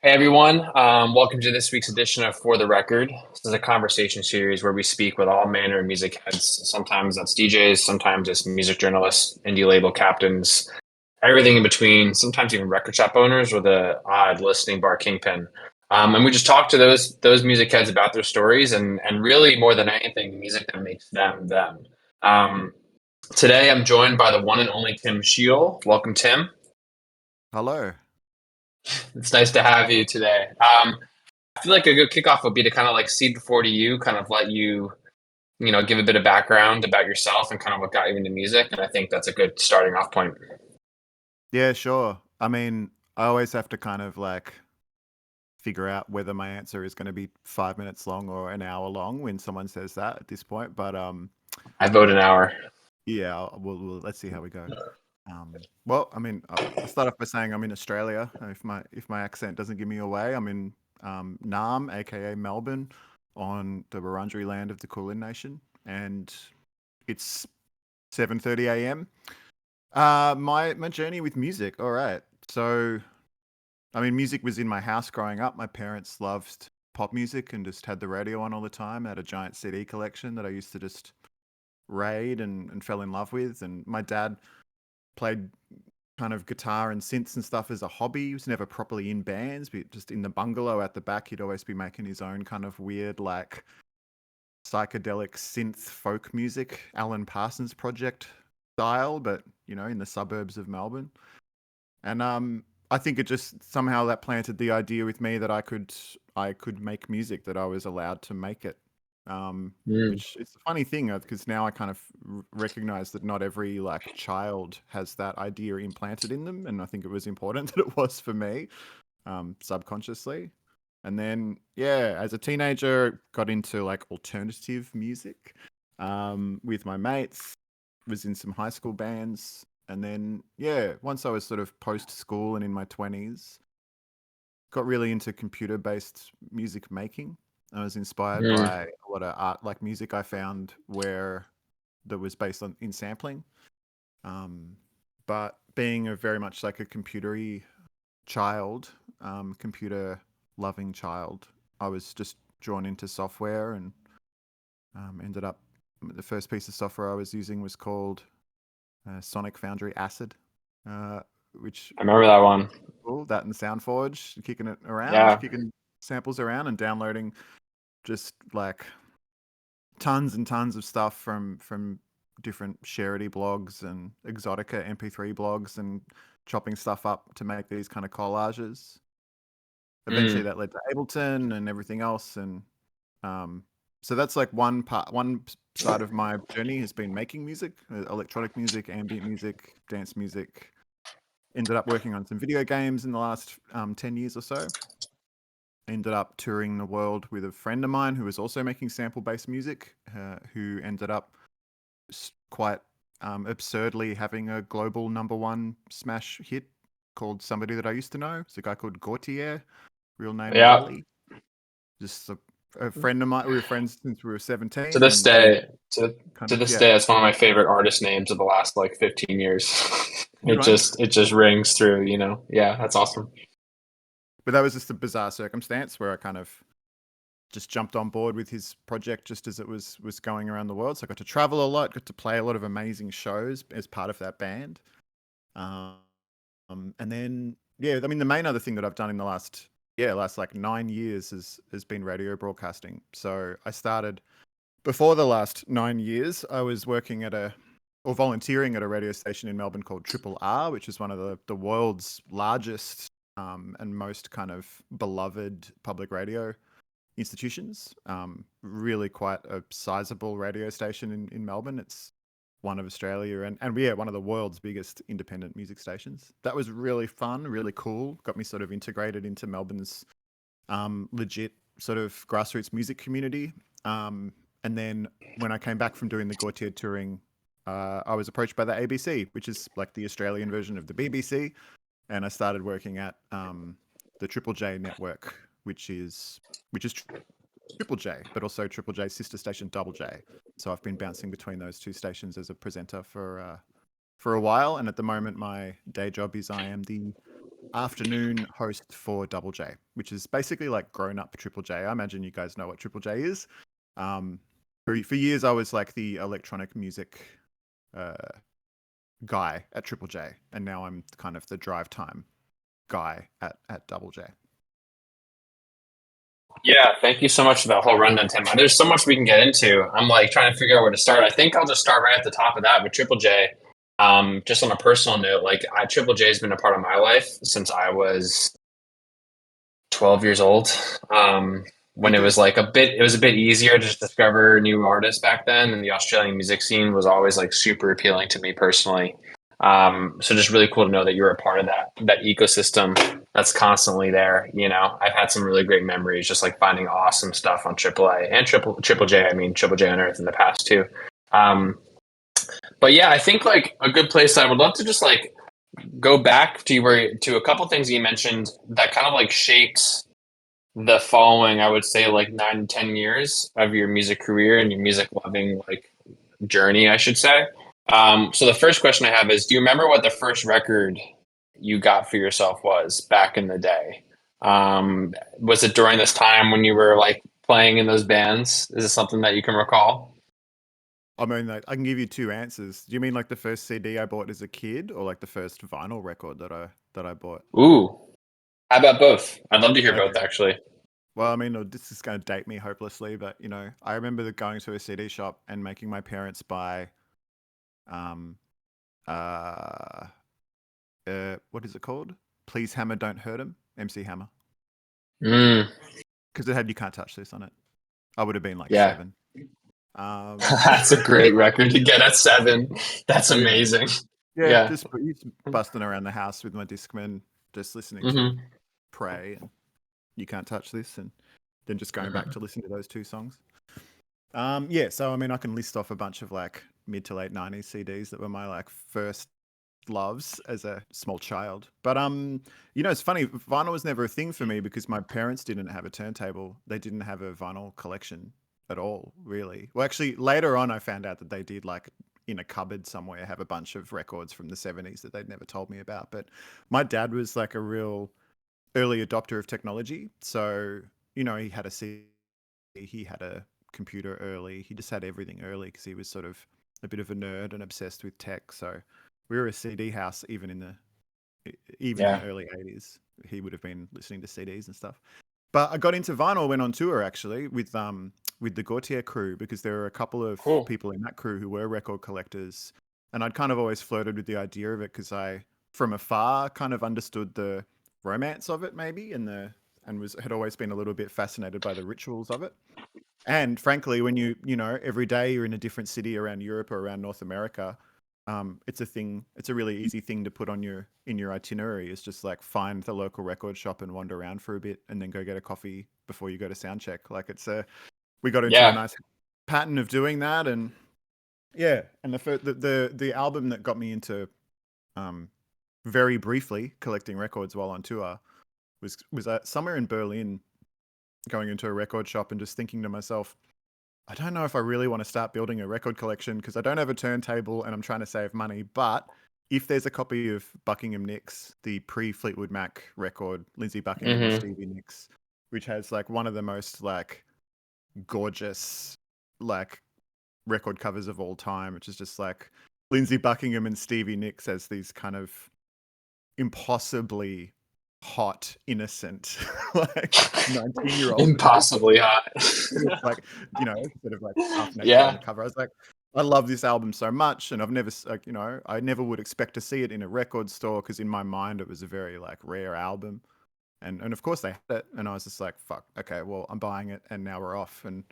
Hey everyone, welcome to this week's edition of For the Record. This is a conversation series where we speak with all manner of music heads. Sometimes that's DJs, sometimes it's music journalists, indie label captains, everything in between, sometimes even record shop owners or the odd listening bar kingpin. And we just talk to those music heads about their stories and really more than anything, the music that makes them them. Um, Today I'm joined by the one and only Tim Shiel. Welcome, Tim. Hello. It's nice to have you today. I feel like a good kickoff would be to kind of like cede the floor to you, kind of let you, give a bit of background about yourself and kind of what got you into music. And I think that's a good starting off point. Yeah, sure. I mean, I always have to kind of like figure out whether my answer is going to be 5 minutes long or an hour long when someone says that at this point. But I vote an hour. yeah, let's see how we go. Well, I mean, I'll start off by saying I'm in Australia. If my accent doesn't give me away, I'm in Naarm, aka Melbourne, on the Wurundjeri land of the Kulin Nation, and it's 7:30 a.m. My journey with music. All right. So, I mean, music was in my house growing up. My parents loved pop music and just had the radio on all the time. I had a giant CD collection that I used to just raid and fell in love with. And my dad played kind of guitar and synths and stuff as a hobby. He was never properly in bands, but just in the bungalow at the back, he'd always be making his own kind of weird, like psychedelic synth folk music, Alan Parsons Project style, but in the suburbs of Melbourne. And I think it just somehow that planted the idea with me that I could make music, that I was allowed to make it. Mm. Which it's a funny thing because now I kind of recognize that not every like child has that idea implanted in them, and I think it was important that it was for me, subconsciously. And then yeah, as a teenager, got into like alternative music with my mates, was in some high school bands, and then yeah, once I was sort of post school and in my 20s, got really into computer based music making. I was inspired Mm. by a lot of art, like music I found where that was based on in sampling. Um, but being a very much like a computery child, computer loving child, I was just drawn into software and ended up. The first piece of software I was using was called Sonic Foundry Acid, uh, which I remember that one. cool. That and SoundForge, kicking it around, Yeah. kicking samples around, and downloading just like tons and tons of stuff from different Sharity blogs and Exotica MP3 blogs, and chopping stuff up to make these kind of collages. Eventually, Mm. that led to Ableton and everything else, and um, so that's like one side of my journey has been making music, electronic music, ambient music, dance music. Ended up working on some video games in the last 10 years or so. Ended up touring the world with a friend of mine who was also making sample based music, who ended up quite absurdly having a global #1 smash hit called Somebody That I Used to Know. It's a guy called Gotye, real name Yeah. Wally. Just a friend of mine. We were friends since we were To 17, this and day, to kind to of, this yeah, day, it's one of my favorite artist names of the last like 15 years. good It one. just it just rings through, Yeah, that's awesome. But that was just a bizarre circumstance where I kind of just jumped on board with his project just as it was going around the world. So I got to travel a lot, got to play a lot of amazing shows as part of that band. Um, and then yeah, I mean the main other thing that I've done in the last like 9 years has been radio broadcasting. So I started before the last 9 years. I was working or volunteering at a radio station in Melbourne called Triple R, which is one of the world's largest and most kind of beloved public radio institutions. Really quite a sizable radio station in Melbourne. It's one of Australia and yeah, one of the world's biggest independent music stations. That was really fun, really cool. Got me sort of integrated into Melbourne's legit sort of grassroots music community. And then when I came back from doing the Gotye touring, I was approached by the ABC, which is like the Australian version of the BBC, and I started working at the Triple J network, which is Triple J, but also Triple J's sister station Double J. So I've been bouncing between those two stations as a presenter for a while, and at the moment my day job is I am the afternoon host for Double J, which is basically like grown up Triple J. I imagine you guys know what Triple J is. For years, I was like the electronic music uh, guy at Triple J, and now I'm kind of the drive time guy at Double J. Yeah, thank you so much for that whole rundown, Tim. There's so much we can get into. I'm like trying to figure out where to start. I think I'll just start right at the top of that with Triple J. Just on a personal note, like Triple J has been a part of my life since I was 12 years old. When it was like it was a bit easier to just discover new artists back then, and the Australian music scene was always like super appealing to me personally. So just really cool to know that you're a part of that ecosystem that's constantly there. You know, I've had some really great memories, just like finding awesome stuff on AAA and Triple J. I mean, Triple J on Earth in the past too. But yeah, I think like a good place I would love to just like go back to a couple things you mentioned that kind of like shaped the following, I would say, like 9 to 10 years of your music career and your music loving like journey, I should say. So the first question I have is, do you remember what the first record you got for yourself was back in the day? Was it during this time when you were like playing in those bands? Is it something that you can recall? I mean, like, I can give you two answers. Do you mean like the first CD I bought as a kid, or like the first vinyl record that I bought? Ooh, how about both? I'd love to hear both, Okay. actually. Well, I mean, this is going to date me hopelessly, but I remember going to a CD shop and making my parents buy, um, uh, what is it called? Please Hammer, Don't Hurt Him, MC Hammer, Mm, because it had "You Can't Touch This" on it. I would have been like yeah, 7. Um, that's a great record to get at 7. That's yeah, amazing. yeah, Yeah. just busting around the house with my Discman, just listening to Hmm. Pray and "You Can't Touch This," and then just going back to listen to those two songs. Yeah, so I mean, I can list off a bunch of like mid to late '90s CDs that were my like first loves as a small child. But it's funny. Vinyl was never a thing for me because my parents didn't have a turntable. They didn't have a vinyl collection at all, really. Well, actually, later on, I found out that they did, like in a cupboard somewhere, have a bunch of records from the '70s that they'd never told me about. But my dad was like a real early adopter of technology, so he had a CD, he had a computer early. He just had everything early because he was sort of a bit of a nerd and obsessed with tech. So we were a CD house even in the Yeah. early '80s. He would have been listening to CDs and stuff. But I got into vinyl, went on tour actually with the Gotye crew, because there were a couple of Cool. people in that crew who were record collectors, and I'd kind of always flirted with the idea of it because I, from afar, kind of understood the romance of it maybe, and had always been a little bit fascinated by the rituals of it. And frankly, when every day you're in a different city around Europe or around North America, it's a thing. It's a really easy thing to put in your itinerary. Is just like find the local record shop and wander around for a bit, and then go get a coffee before you go to sound check. Like we got into a Yeah. nice pattern of doing that, and yeah. And the album that got me into, um, very briefly collecting records while on tour was somewhere in Berlin, going into a record shop and just thinking to myself, I don't know if I really want to start building a record collection because I don't have a turntable and I'm trying to save money. But if there's a copy of Buckingham Nicks, the pre-Fleetwood Mac record, Lindsey Buckingham and Hmm. Stevie Nicks, which has like one of the most like gorgeous like record covers of all time, which is just like Lindsey Buckingham and Stevie Nicks as these kind of impossibly hot, innocent, like 19-year-olds. Impossibly hot. It's like, sort of like half naked on Yeah. the cover. I was like, I love this album so much, and I've never, like, I never would expect to see it in a record store because in my mind it was a very like rare album, and of course they had it, and I was just like, fuck, okay, well I'm buying it, and now we're off, and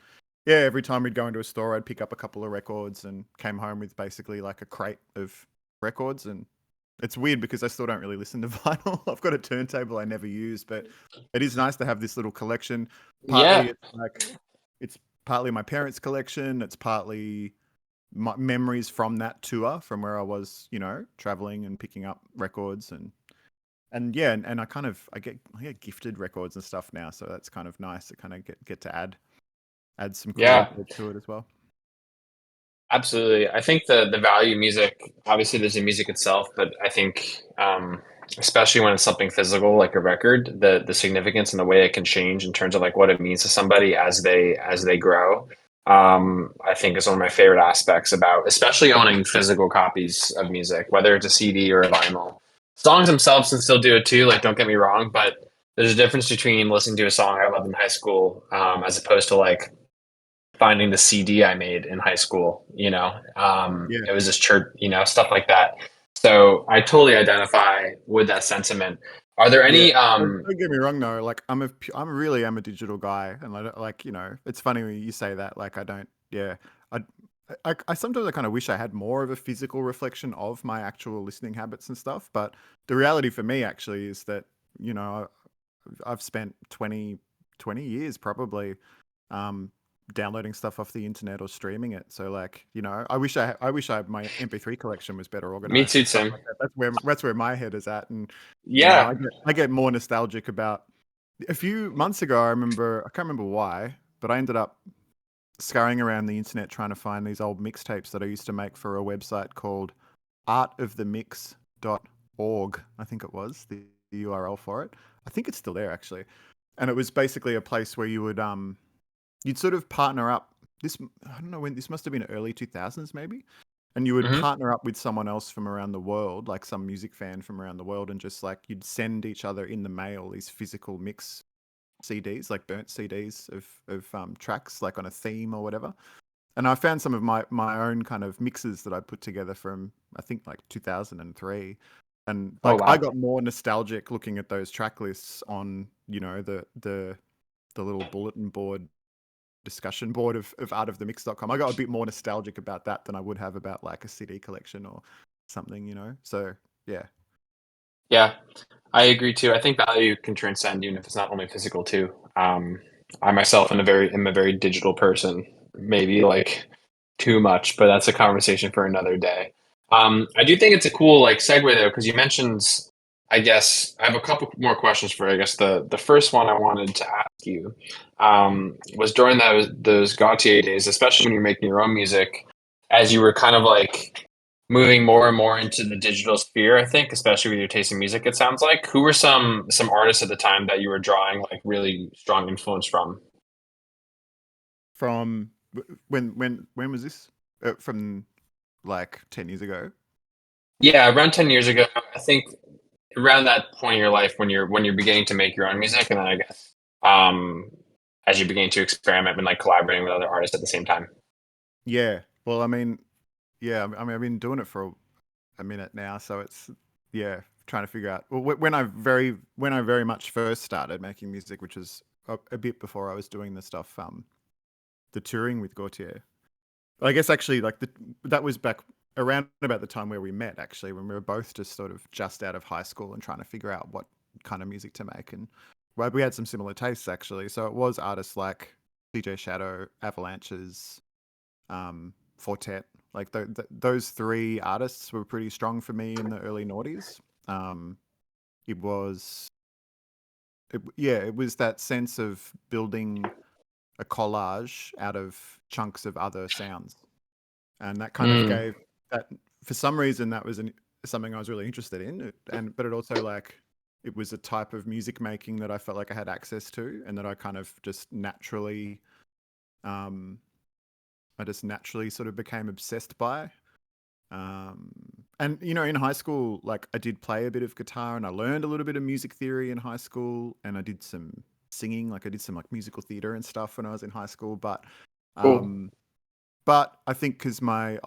yeah, every time we'd go into a store, I'd pick up a couple of records and came home with basically like a crate of records, and it's weird because I still don't really listen to vinyl. I've got a turntable I never use, but it is nice to have this little collection. Yeah. Partly it's partly my parents' collection. It's partly my memories from that tour, from where I was, traveling and picking up records, and yeah, and I get gifted records and stuff now, so that's kind of nice to kind of get to add some cool Yeah. records to it as well. Absolutely. I think the value of music, obviously there's the music itself, but I think especially when it's something physical like a record, the significance and the way it can change in terms of like what it means to somebody as they grow. I think is one of my favorite aspects about, especially owning physical copies of music, whether it's a CD or a vinyl. Songs themselves can still do it too. Like, don't get me wrong, but there's a difference between listening to a song I loved in high school, as opposed to like finding the CD I made in high school. Yeah. It was just church, stuff like that. So I totally identify with that sentiment. Are there Yeah, any? don't get me wrong though. Like I'm really am a digital guy, and I don't, like it's funny when you say that. Like I don't. Yeah, I I sometimes I kind of wish I had more of a physical reflection of my actual listening habits and stuff. But the reality for me actually is that I've spent 20 years probably um, downloading stuff off the internet or streaming it. So like, I wish my MP3 collection was better Me organized too, and stuff Tim. like that. That's where my head is at. And Yeah. I get more nostalgic about a few months ago. I can't remember why, but I ended up scurrying around the internet trying to find these old mixtapes that I used to make for a website called artofthemix.org. I think it was the URL for it. I think it's still there actually. And it was basically a place where you'd sort of partner up. I don't know when, this must have been early 2000s maybe. And you would Hmm. partner up with someone else from around the world, like some music fan from around the world, and just like you'd send each other in the mail these physical mix CDs, like burnt CDs of tracks, like on a theme or whatever. And I found some of my own kind of mixes that I put together from I think like 2003, and Oh like I wow. got more nostalgic looking at those track lists on the little bulletin board discussion board of artofthemix.com. I got a bit more nostalgic about that than I would have about like a CD collection or something. So yeah. Yeah, I agree too. I think value can transcend even if it's not only physical too. I myself am a very digital person, maybe like too much, but that's a conversation for another day. I do think it's a cool like segue though, because you mentioned, I guess I have a couple more questions for you. I guess the first one I wanted to ask you was during those Gotye days, especially when you're making your own music, as you were kind of like moving more and more into the digital sphere, I think, especially with your taste in music, it sounds like. Who were some artists at the time that you were drawing like really strong influence from? From when was this? From like 10 years ago. Yeah, around 10 years ago, I think around that point in your life when you're beginning to make your own music, and then I guess um as you begin to experiment and like collaborating with other artists at the same time. Yeah. Well, I mean, yeah, I mean, I've been doing it for a minute now, so it's yeah, trying to figure out. Well, when I very much first started making music, which was a bit before I was doing the stuff, the touring with Gotye. I guess actually, like that was back around about the time where we met, actually, when we were both just out of high school and trying to figure out what kind of music to make, and well, we had some similar tastes actually. So it was artists like DJ Shadow, Avalanches, Fortet. Like those three artists were pretty strong for me in the early noughties. Um, it was, yeah, it was that sense of building a collage out of chunks of other sounds, and that kind of Mm. gave that. For some reason, that was something I was really interested in, but it also like it was a type of music making that I felt like I had access to, and that um, I just naturally sort of became obsessed by. Um, and in high school, like I did play a bit of guitar, and I learned a little bit of music theory in high school, and I did some singing, like I did some like musical theater and stuff when I was in high school. Cool. Um, but I think because my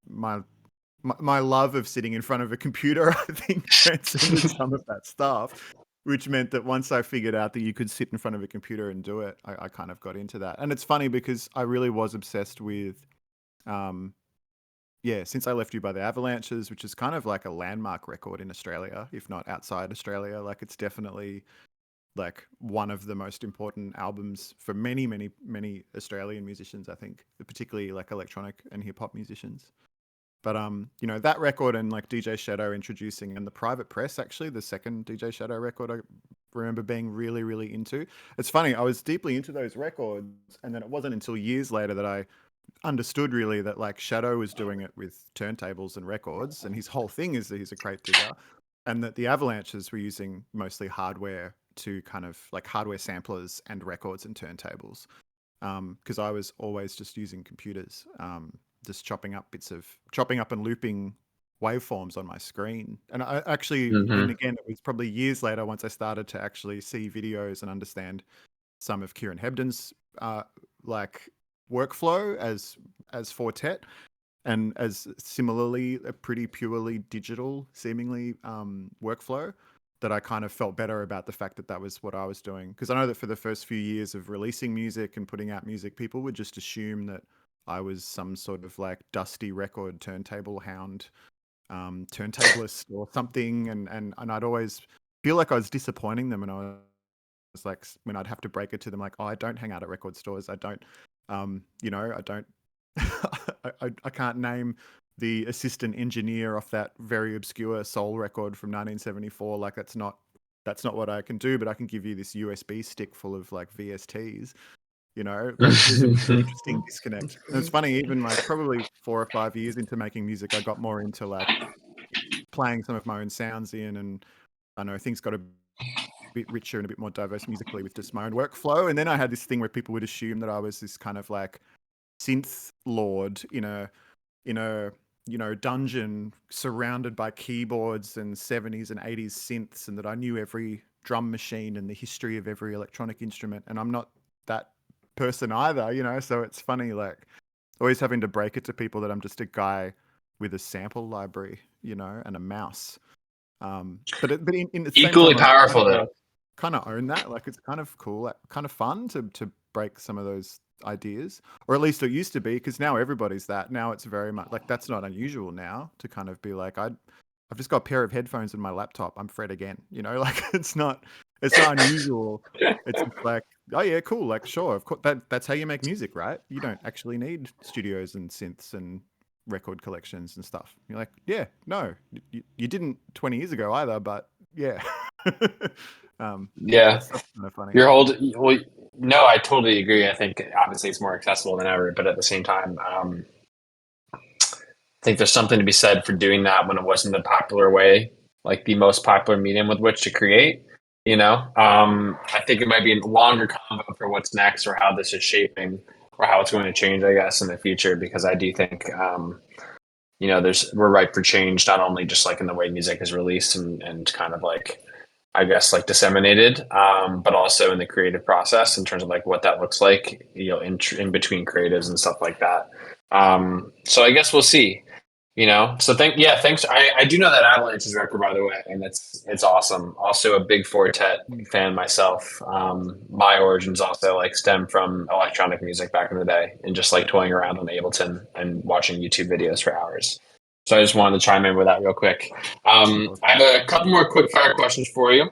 my love of sitting in front of a computer, I think transcended some of that stuff, which meant that once I figured out that you could sit in front of a computer and do it, I kind of got into that. And it's funny because I really was obsessed with, um, yeah, Since I Left You by the Avalanches, which is kind of like a landmark record in Australia, if not outside Australia. Like it's definitely like one of the most important albums for many, many, many Australian musicians, I think, particularly like electronic and hip hop musicians. But that record and like DJ Shadow introducing, and the Private Press, actually, the second DJ Shadow record I remember being really, really into. It's funny, I was deeply into those records, and then it wasn't until years later that I understood really that like Shadow was doing it with turntables and records, and his whole thing is that he's a crate digger. and that the Avalanches were using mostly hardware to kind of like hardware samplers and records and turntables. Because I was always just using computers, just chopping up and looping waveforms on my screen. And I actually, and Hmm. again, it was probably years later once I started to actually see videos and understand some of Kieran Hebden's like workflow as Fortet, and as similarly a pretty purely digital seemingly workflow, that I kind of felt better about the fact that that was what I was doing. Because I know that for the first few years of releasing music and putting out music, people would just assume that I was some sort of like dusty record turntable hound, turntablist or something, and I'd always feel like I was disappointing them, and I was like, when I'd have to break it to them, like, oh, I don't hang out at record stores. I don't, I don't, I can't name the assistant engineer off that very obscure soul record from 1974. Like, that's not what I can do, but I can give you this USB stick full of like VSTs. Like there's a really interesting disconnect. And it's funny, even like probably 4 or 5 years into making music, I got more into like playing some of my own sounds in, and I know things got a bit richer and a bit more diverse musically with just my own workflow. And then I had this thing where people would assume that I was this kind of like synth lord in a dungeon surrounded by keyboards and 70s and 80s synths, and that I knew every drum machine and the history of every electronic instrument. And I'm not that person either. So it's funny, like always having to break it to people that I'm just a guy with a sample library, and a mouse. But in the same Equally time, I'm powerful though. kind of own that. Like it's kind of cool, like, kind of fun to break some of those ideas, or at least it used to be. Because now everybody's that. Now it's very much like that's not unusual now to kind of be like, I've just got a pair of headphones and my laptop. I'm Fred again. Like it's not unusual. It's just like, oh yeah, cool. Like sure, of course, that's how you make music, right? You don't actually need studios and synths and record collections and stuff. You're like, yeah, no, you didn't 20 years ago either, but yeah. Yeah, That's kind of funny. your whole well, no, I totally agree. I think obviously it's more accessible than ever, but at the same time, I think there's something to be said for doing that when it wasn't the popular way, like the most popular medium with which to create. I think it might be a longer convo for what's next or how this is shaping or how it's going to change, I guess, in the future, because I do think, we're ripe for change, not only just like in the way music is released and kind of like, I guess, like disseminated, but also in the creative process in terms of like what that looks like, in between creatives and stuff like that. So I guess we'll see. So thanks. I do know that Avalanche's record, by the way, and it's awesome. Also a big Fortet Mm. fan myself. My origins also like stem from electronic music back in the day, and just like toying around on Ableton and watching YouTube videos for hours. So I just wanted to chime in with that real quick. I Awesome. have a couple more quick fire questions for you.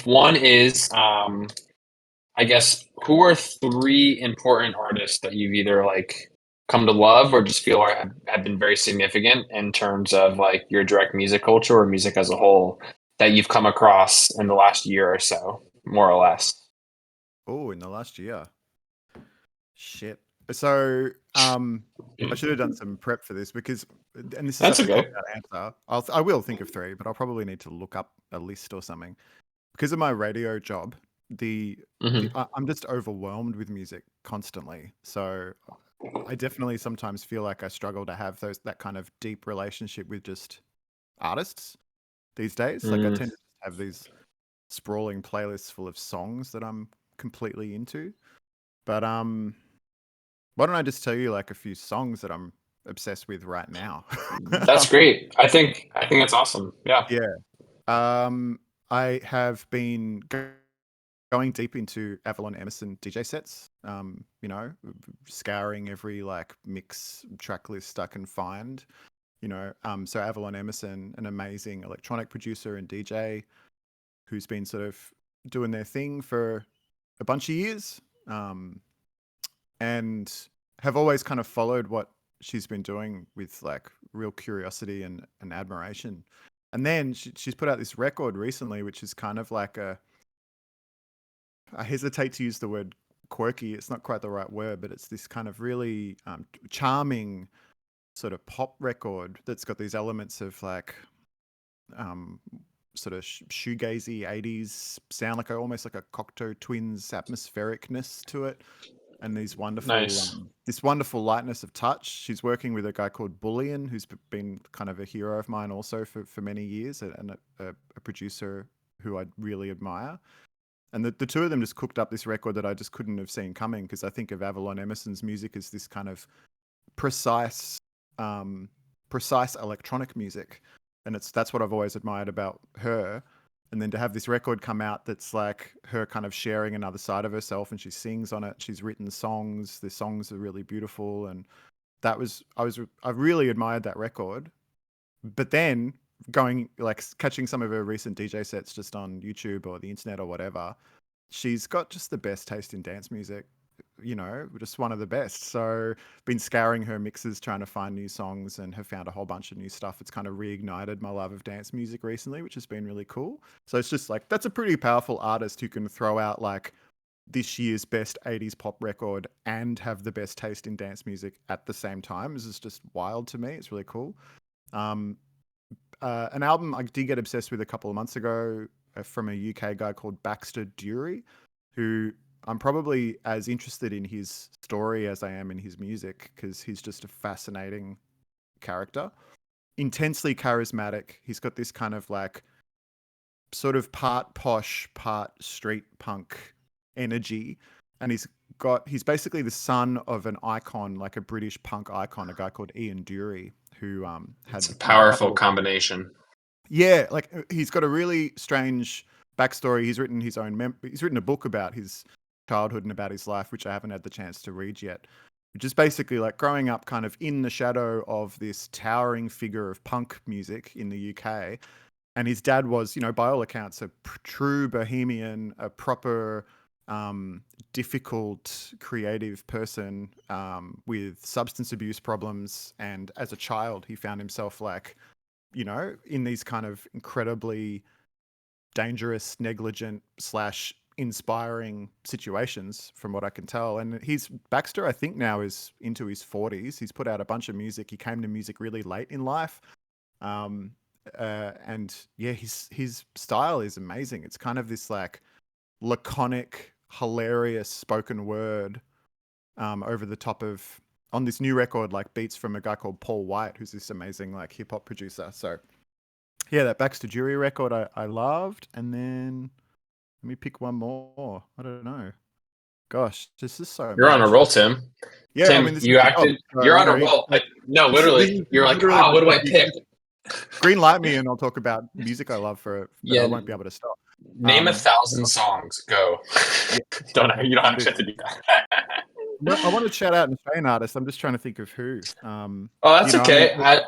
One is, I guess, who are three important artists that you've either like come to love or just feel have been very significant in terms of like your direct music culture or music as a whole that you've come across in the last year or so, more or less? Oh, in the last year. Shit. So, I should have done some prep for this because, and this is That's such a cop okay. out answer. I will think of three, but I'll probably need to look up a list or something. Because of my radio job, Hmm. I'm just overwhelmed with music constantly. So I definitely sometimes feel like I struggle to have that kind of deep relationship with just artists these days. Like I Mm. tend to just have these sprawling playlists full of songs that I'm completely into. But why don't I just tell you like a few songs that I'm obsessed with right now? That's great. I think that's awesome. Yeah. Yeah. Um, I have been going deep into Avalon Emerson DJ sets. Scouring every like mix track list I can find. So Avalon Emerson, an amazing electronic producer and DJ who's been sort of doing their thing for a bunch of years, and have always kind of followed what she's been doing with like real curiosity and admiration. And then she's put out this record recently, which is kind of like I hesitate to use the word quirky. It's not quite the right word, but it's this kind of really charming sort of pop record that's got these elements of like um, sort of shoegazy 80s sound, like almost like a Cocteau Twins atmosphericness to it, and these wonderful Nice. this wonderful lightness of touch. She's working with a guy called Bullion, who's been kind of a hero of mine also for many years, and a producer who I really admire. And the two of them just cooked up this record that I just couldn't have seen coming, because I think of Avalon Emerson's music as this kind of precise um, precise electronic music, and that's what I've always admired about her. And then to have this record come out that's like her kind of sharing another side of herself, and she sings on it. She's written songs. The songs are really beautiful, and I really admired that record. But then going like catching some of her recent DJ sets just on YouTube or the internet or whatever, she's got just the best taste in dance music, just one of the best. So been scouring her mixes trying to find new songs, and have found a whole bunch of new stuff. It's kind of reignited my love of dance music recently, which has been really cool. So it's just like, that's a pretty powerful artist who can throw out like this year's best 80s pop record and have the best taste in dance music at the same time. This is just wild to me. It's really cool. Um, an album I did get obsessed with a couple of months ago, from a UK guy called Baxter Dury, who I'm probably as interested in his story as I am in his music, because he's just a fascinating character. Intensely charismatic. He's got this kind of like sort of part posh, part street punk energy. And he's basically the son of an icon, like a British punk icon, a guy called Ian Dury, who It's had a powerful incredible. combination. Yeah, like he's got a really strange backstory. He's written his own. He's written a book about his childhood and about his life, which I haven't had the chance to read yet. Which is basically like growing up kind of in the shadow of this towering figure of punk music in the UK. And his dad was, by all accounts, a true bohemian, a proper difficult creative person, with substance abuse problems. And as a child, he found himself like, in these kind of incredibly dangerous, negligent slash inspiring situations, from what I can tell. And Baxter, I think now is into his 40s. He's put out a bunch of music. He came to music really late in life. Um, and yeah, his style is amazing. It's kind of this like laconic, hilarious spoken word, over the top of, on this new record, like beats from a guy called Paul White, who's this amazing like hip hop producer. So yeah, that Baxter Jury record I loved. And then let me pick one more. I don't know. Gosh, this is so You're on a much. roll, Tim. Yeah, I Tim, mean, this is you the job. acted. So, You're on a roll. No, this literally. is You're like, literally my what do job. I pick? Green light me, and I'll talk about music I love but I Yeah. won't be able to stop. Name 1,000 songs. Go. Yeah, You don't can have do. to do that. I want to shout out an Australian artist. I'm just trying to think of who. Oh, that's I mean, okay.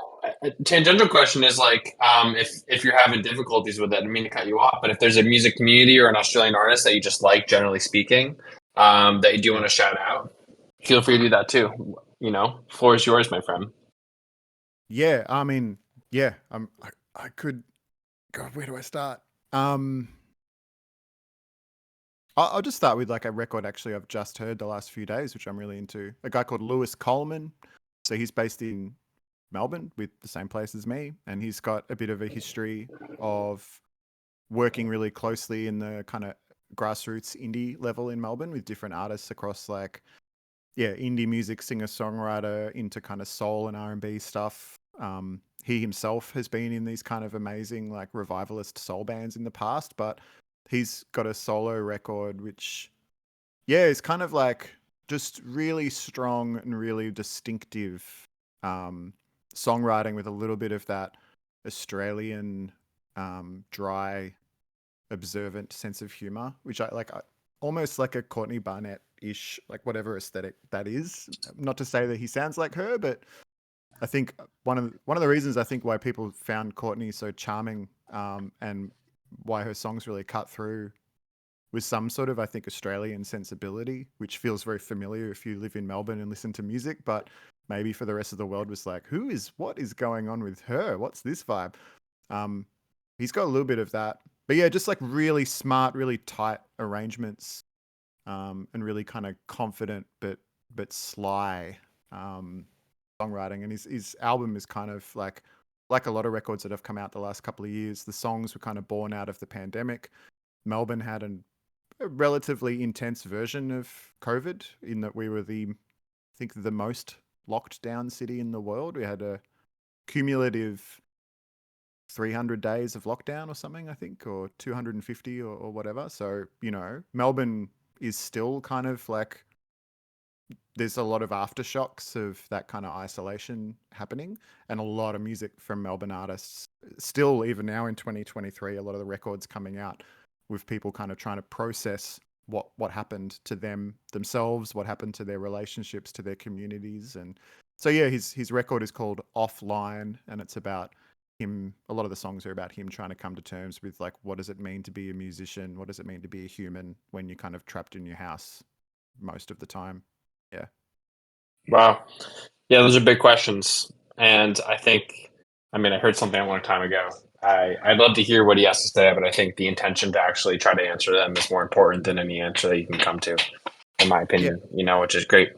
Tangential question is like, if you're having difficulties with it, I didn't mean to cut you off, but if there's a music community or an Australian artist that you just like, generally speaking, that you do want to shout out, feel free to do that too. Floor is yours, my friend. yeah, I mean, yeah, I could. God, where do I start? I'll just start with like a record actually I've just heard the last few days, which I'm really into. A guy called Lewis Coleman. So he's based in Melbourne, with the same place as me, and he's got a bit of a history of working really closely in the kind of grassroots indie level in Melbourne with different artists across like, yeah, indie music, singer songwriter, into kind of soul and R&B stuff. He himself has been in these kind of amazing like revivalist soul bands in the past, but he's got a solo record which, yeah, is kind of like just really strong and really distinctive songwriting, with a little bit of that Australian dry, observant sense of humor, which I like. Almost like a Courtney Barnett-ish, like whatever aesthetic that is. Not to say that he sounds like her, but I think one of the reasons I think why people found Courtney so charming, and why her songs really cut through, was some sort of, I think, Australian sensibility, which feels very familiar if you live in Melbourne and listen to music, but maybe for the rest of the world was like, what is going on with her? What's this vibe? Um, he's got a little bit of that, but yeah, just like really smart, really tight arrangements, and really kind of confident but sly songwriting. And his album is kind of like like a lot of records that have come out the last couple of years, the songs were kind of born out of the pandemic. Melbourne had a relatively intense version of COVID in that we were I think the most locked down city in the world. We had a cumulative 300 days of lockdown or something, I think, or 250 or whatever. So, Melbourne is still kind of like, there's a lot of aftershocks of that kind of isolation happening, and a lot of music from Melbourne artists still, even now in 2023, a lot of the records coming out with people kind of trying to process what happened to themselves, what happened to their relationships, to their communities. And so yeah, his record is called Offline, and it's about him. A lot of the songs are about him trying to come to terms with, like, what does it mean to be a musician, what does it mean to be a human when you're kind of trapped in your house most of the time. Yeah. Wow. Yeah, those are big questions. And I mean, I heard something a long time ago. I'd love to hear what he has to say, but I think the intention to actually try to answer them is more important than any answer that you can come to, in my Yeah. opinion, which is great.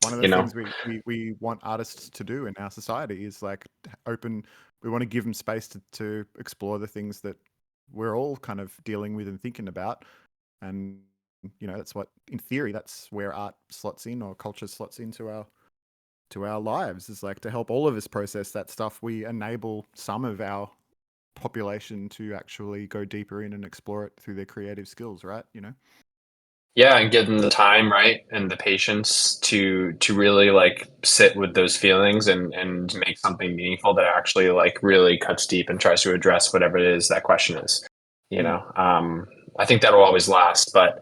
One of the You know, things we want artists to do in our society is like open, we want to give them space to explore the things that we're all kind of dealing with and thinking about. And, that's what, in theory, that's where art slots in, or culture slots into our lives, is like to help all of us process that stuff. We enable some of our population to actually go deeper in and explore it through their creative skills, right? yeah, and give them the time, right, and the patience to really like sit with those feelings and make something meaningful that actually like really cuts deep and tries to address whatever it is that question is. You Mm. know, I think that'll always last, but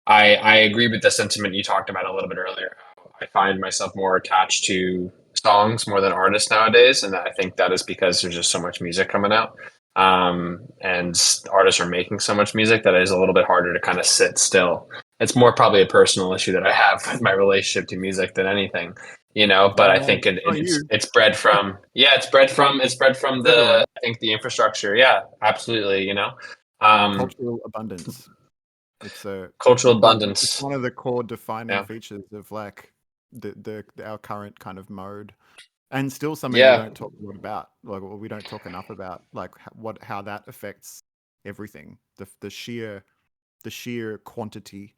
I agree with the sentiment you talked about a little bit earlier. I find myself more attached to songs more than artists nowadays, and I think that is because there's just so much music coming out, and artists are making so much music that it is a little bit harder to kind of sit still. It's more probably a personal issue that I have with my relationship to music than anything, But I think It's not you. it's bred from it's bred from It's the everywhere. I think the infrastructure. Yeah, absolutely. Um, Cultural abundance. It's Cultural it's abundance. one of the core defining Yeah. features of like our current kind of mode, and still something we Yeah. don't talk a lot about. Like, we don't talk enough about, like, how that affects everything. The sheer quantity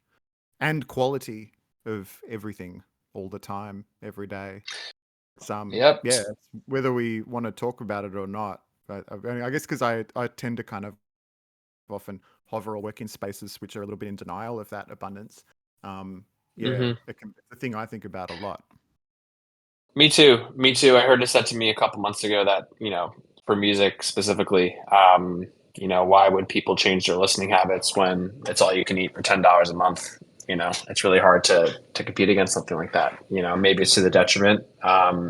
and quality of everything all the time, every day. Yep. Yeah, it's whether we want to talk about it or not. But I guess because I tend to kind of often hover or work in spaces which are a little bit in denial of that abundance. Yeah, hmm it's a thing I think about a lot. Me too. Me too. I heard it said to me a couple months ago that, for music specifically, why would people change their listening habits when it's all you can eat for $10 a month? It's really hard to compete against something like that. Maybe it's to the detriment,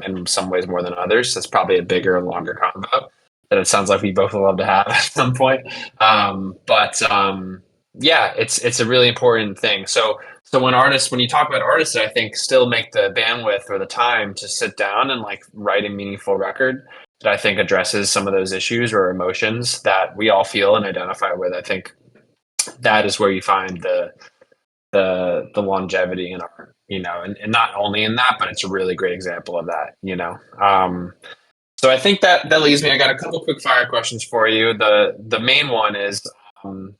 in some ways more than others. That's probably a bigger and longer combo that it sounds like we both would love to have at some point. But yeah, it's a really important thing. So when you talk about artists that I think still make the bandwidth or the time to sit down and like write a meaningful record that I think addresses some of those issues or emotions that we all feel and identify with, I think that is where you find the longevity in art, and not only in that, but it's a really great example of that. So I think that leaves me. I got a couple quick fire questions for you. The main one is, um,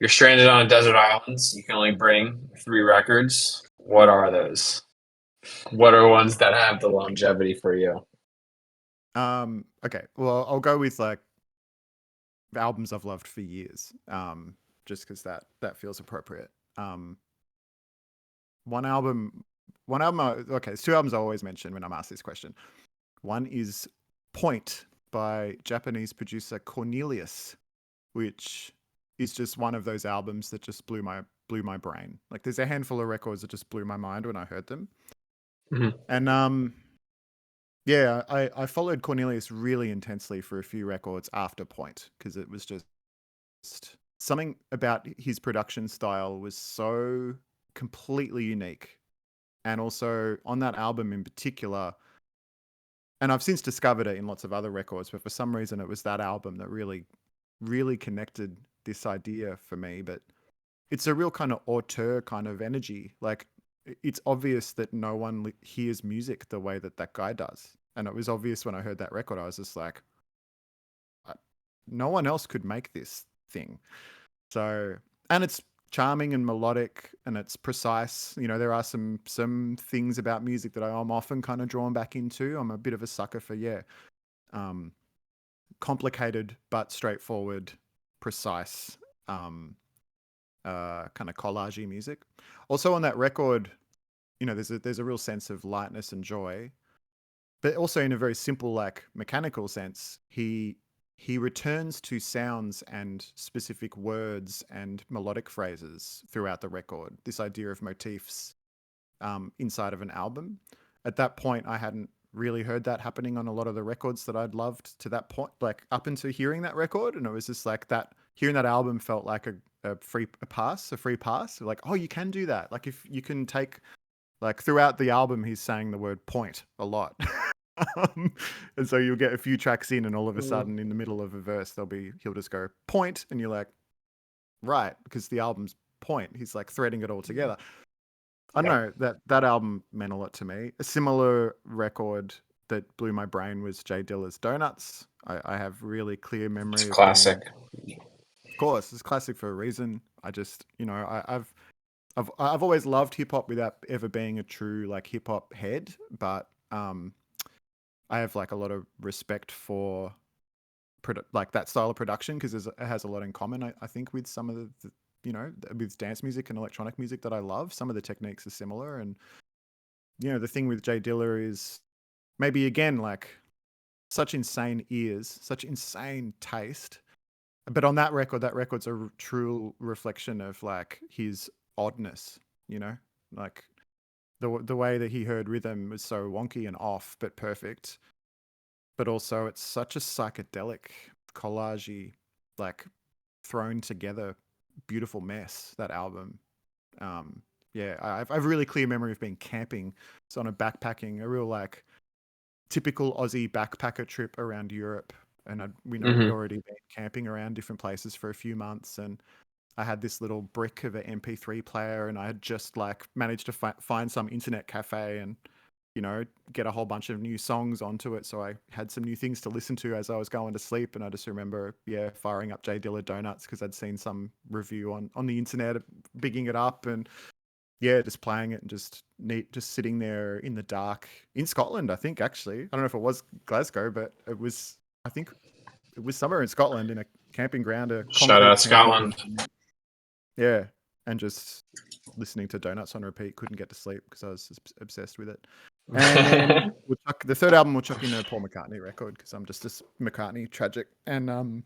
you're stranded on a desert island. You can only bring 3 records. What are those? What are ones that have the longevity for you? Okay, well, I'll go with like albums I've loved for years. Just because that feels appropriate. Um, one album, okay, there's two albums I always mention when I'm asked this question. One is Point by Japanese producer Cornelius, which is just one of those albums that just blew my brain. Like, there's a handful of records that just blew my mind when I heard them. Mhm. And yeah, I followed Cornelius really intensely for a few records after Point, because it was just something about his production style was so completely unique. And also on that album in particular, and I've since discovered it in lots of other records, but for some reason it was that album that really, really connected this idea for me. But it's a real kind of auteur kind of energy. Like, it's obvious that no one hears music the way that that guy does. And it was obvious when I heard that record. I was just like, no one else could make this thing. So, and it's charming and melodic and it's precise. You know, there are some things about music that I'm often kind of drawn back into. I'm a bit of a sucker for um, complicated but straightforward, precise, kind of collagey music. Also on that record, you know, there's a real sense of lightness and joy, but also in a very simple, like mechanical sense, he returns to sounds and specific words and melodic phrases throughout the record. This idea of motifs inside of an album. At that point, I hadn't really heard that happening on a lot of the records that I'd loved to that point, like up until hearing that record. And it was just like that, hearing that album felt like a free pass. Like, oh, you can do that. Like if you can take, like throughout the album, he's saying the word point a lot. And so you'll get a few tracks in and all of a sudden in the middle of a verse, he'll just go point. And you're like, right, because the album's point. He's like threading it all together. I don't know, that album meant a lot to me. A similar record that blew my brain was Jay Dilla's Donuts. I have really clear It's a memory of classic. of course, it's classic for a reason. I just, you know, I've always loved hip hop without ever being a true like hip hop head, but I have like a lot of respect for like that style of production because it has a lot in common. I think with some of the you know, with dance music and electronic music that I love, some of the techniques are similar. And you know, the thing with Jay Dilla is maybe again like such insane ears, such insane taste. But on that record's a true reflection of like his oddness. You know, like the way that he heard rhythm was so wonky and off, but perfect. But also, it's such a psychedelic, collagey, like thrown together, beautiful mess. That album. Yeah, I've a really clear memory of being camping, so on a backpacking, a real like typical Aussie backpacker trip around Europe, and we'd already been camping around different places for a few months, and I had this little brick of an MP3 player, and I had just like managed to find some internet cafe and you know get a whole bunch of new songs onto it. So I had some new things to listen to as I was going to sleep, and I just remember firing up Jay Dilla Donuts because I'd seen some review on the internet bigging it up and just playing it and just sitting there in the dark in Scotland. I think actually, I don't know if it was Glasgow, but I think it was somewhere in Scotland in a camping ground, a Shout concrete out camping Scotland. ground. Yeah, and just listening to Donuts on repeat. Couldn't get to sleep because I was just obsessed with it. And then the third album we'll chuck in a Paul McCartney record because I'm just this McCartney tragic, and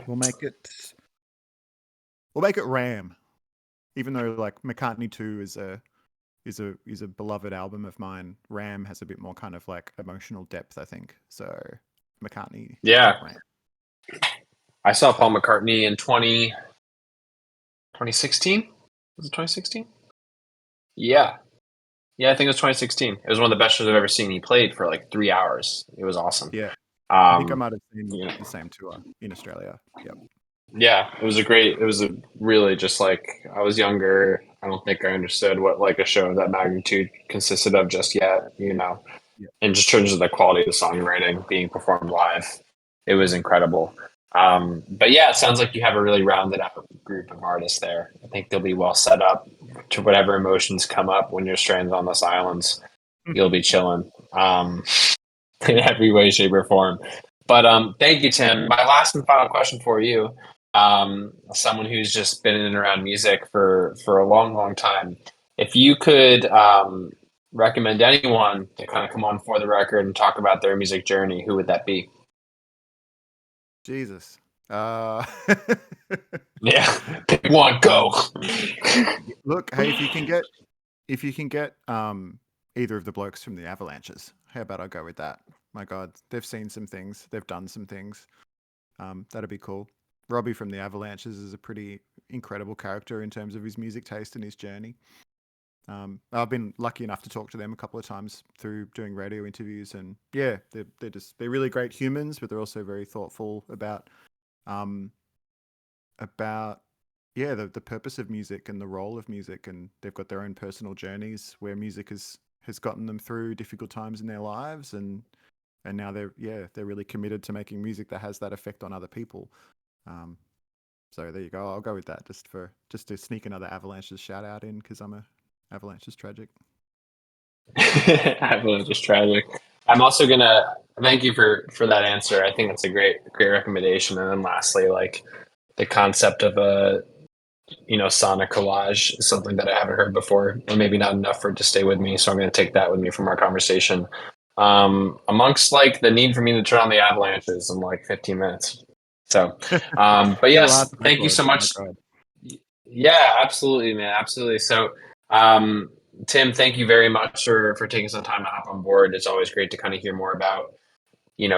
we'll make it Ram, even though like McCartney 2 is a beloved album of mine. Ram has a bit more kind of like emotional depth, I think. So McCartney, Yeah. Ram. I saw Paul McCartney in 2016. Was it 2016? Yeah. Yeah, I think it was 2016. It was one of the best shows I've ever seen. He played for like 3 hours. It was awesome. Yeah. I think I might have seen Yeah. the same tour in Australia. Yep. Yeah, it was a really just like I was younger. I don't think I understood what like a show of that magnitude consisted of just yet, you know. Yep. And just in terms of the quality of the songwriting being performed live, it was incredible. But yeah, it sounds like you have a really rounded out group of artists there. I think they'll be well set up to whatever emotions come up when you're stranded on those islands. You'll be chilling in every way, shape, or form. But thank you, Tim. My last and final question for you, someone who's just been in and around music for a long, long time. If you could recommend anyone to kind of come on for the record and talk about their music journey, who would that be? Jesus. Yeah, pick one, go. Look, hey, if you can get either of the blokes from the Avalanches, how about I go with that? My God, they've seen some things, they've done some things. That'd be cool. Robbie from the Avalanches is a pretty incredible character in terms of his music taste and his journey. I've been lucky enough to talk to them a couple of times through doing radio interviews, and they're really great humans, but they're also very thoughtful about the purpose of music and the role of music, and they've got their own personal journeys where music has has gotten them through difficult times in their lives, and now they're really committed to making music that has that effect on other people. So there you go. I'll go with that just to sneak another Avalanches shout out in, because I'm a Avalanches tragic. Avalanches tragic. I'm also gonna thank you for that answer. I think that's a great recommendation. And then lastly, like the concept of a sonic collage is something that I haven't heard before, and maybe not enough for it to stay with me. So I'm going to take that with me from our conversation. Amongst like the need for me to turn on the Avalanches in like 15 minutes. So, but yes, thank you so much. Yeah, absolutely, man, absolutely. So, Tim, thank you very much for taking some time to hop on board. It's always great to kind of hear more about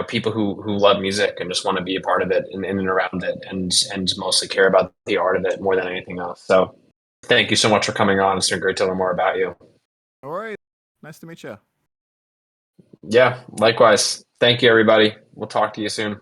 people who love music and just want to be a part of it and in and around it, and mostly care about the art of it more than anything else. So thank you so much for coming on. It's been great to learn more about you. All right. Nice to meet you. Yeah, likewise. Thank you, everybody. We'll talk to you soon.